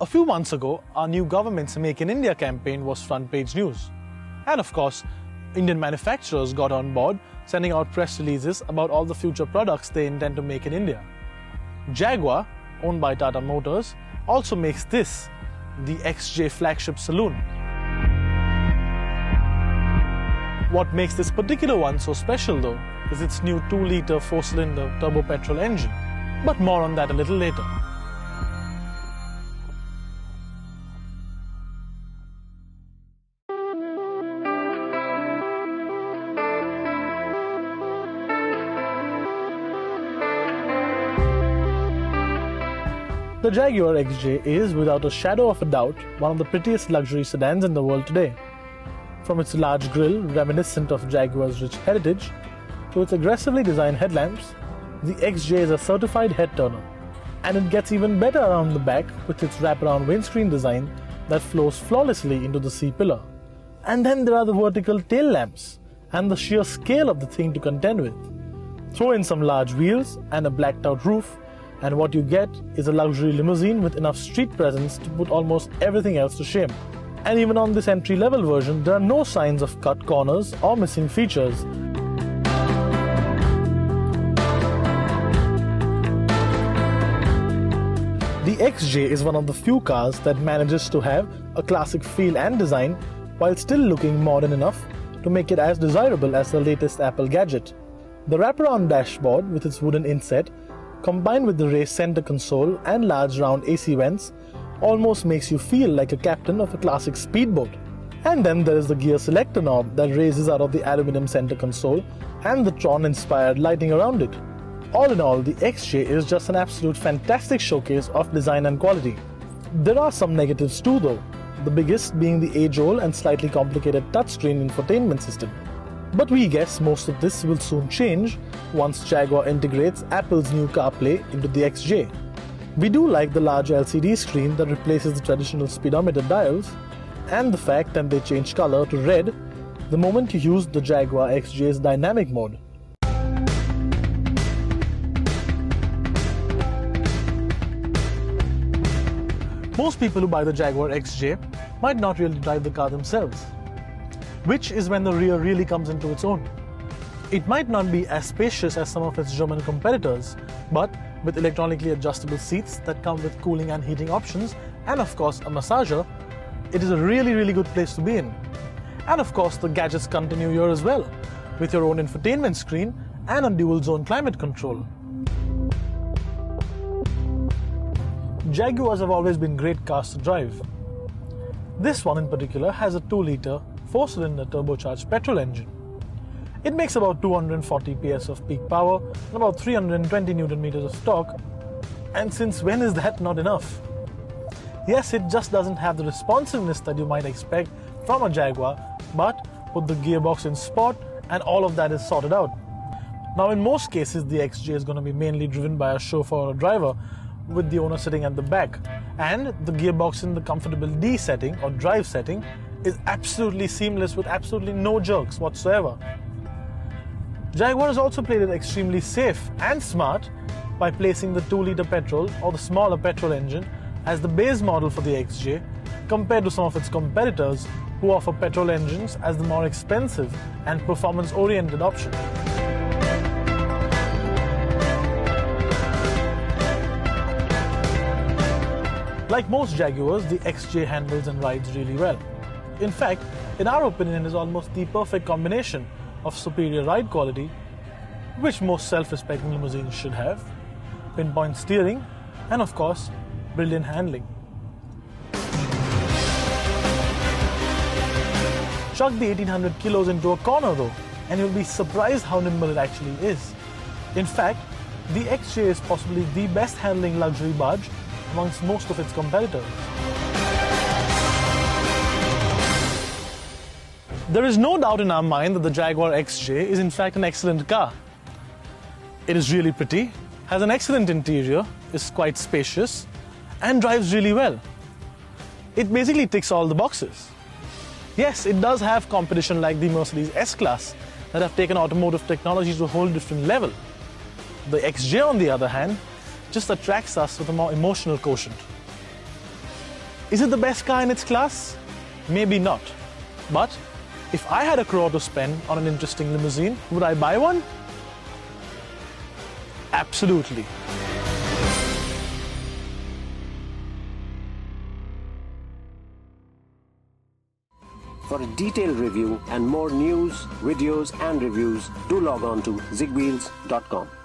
A few months ago, our new government's Make in India campaign was front page news. And of course, Indian manufacturers got on board, sending out press releases about all the future products they intend to make in India. Jaguar, owned by Tata Motors, also makes this, the XJ flagship saloon. What makes this particular one so special though, is its new 2-litre 4-cylinder turbo petrol engine. But more on that a little later. The Jaguar XJ is, without a shadow of a doubt, one of the prettiest luxury sedans in the world today. From its large grille, reminiscent of Jaguar's rich heritage, to its aggressively designed headlamps, the XJ is a certified head-turner. And it gets even better around the back with its wraparound windscreen design that flows flawlessly into the C-pillar. And then there are the vertical tail lamps, and the sheer scale of the thing to contend with. Throw in some large wheels and a blacked-out roof, and what you get is a luxury limousine with enough street presence to put almost everything else to shame. And even on this entry-level version, there are no signs of cut corners or missing features. The XJ is one of the few cars that manages to have a classic feel and design while still looking modern enough to make it as desirable as the latest Apple gadget. The wraparound dashboard with its wooden inset, combined with the raised center console and large round AC vents, almost makes you feel like a captain of a classic speedboat. And then there is the gear selector knob that raises out of the aluminum center console and the Tron-inspired lighting around it. All in all, the XJ is just an absolute fantastic showcase of design and quality. There are some negatives too though, the biggest being the age-old and slightly complicated touchscreen infotainment system. But we guess most of this will soon change once Jaguar integrates Apple's new CarPlay into the XJ. We do like the large LCD screen that replaces the traditional speedometer dials, and the fact that they change color to red the moment you use the Jaguar XJ's dynamic mode. Most people who buy the Jaguar XJ might not really drive the car themselves, which is when the rear really comes into its own. It might not be as spacious as some of its German competitors, but with electronically adjustable seats that come with cooling and heating options, and of course a massager, it is a really good place to be in. And of course the gadgets continue here as well, with your own infotainment screen and a dual zone climate control. Jaguars have always been great cars to drive. This one in particular has a 2-litre 4-cylinder turbocharged petrol engine. It makes about 240 PS of peak power and about 320 Nm of torque. And since when is that not enough? Yes, it just doesn't have the responsiveness that you might expect from a Jaguar, but put the gearbox in sport and all of that is sorted out. Now in most cases the XJ is going to be mainly driven by a chauffeur or a driver, with the owner sitting at the back, and the gearbox in the comfortable D setting or drive setting is absolutely seamless with absolutely no jerks whatsoever. Jaguar has also played it extremely safe and smart by placing the 2-litre petrol or the smaller petrol engine as the base model for the XJ compared to some of its competitors who offer petrol engines as the more expensive and performance-oriented option. Like most Jaguars, the XJ handles and rides really well. In fact, in our opinion, it is almost the perfect combination of superior ride quality, which most self-respecting limousines should have, pinpoint steering, and of course, brilliant handling. Chuck the 1800 kilos into a corner though, and you'll be surprised how nimble it actually is. In fact, the XJ is possibly the best handling luxury barge amongst most of its competitors. There is no doubt in our mind that the Jaguar XJ is in fact an excellent car. It is really pretty, has an excellent interior, is quite spacious, and drives really well. It basically ticks all the boxes. Yes, it does have competition like the Mercedes S-Class that have taken automotive technology to a whole different level. The XJ, on the other hand, just attracts us with a more emotional quotient. Is it the best car in its class? Maybe not. But if I had a crore to spend on an interesting limousine, would I buy one? Absolutely. For a detailed review and more news, videos and reviews, do log on to ZigWheels.com.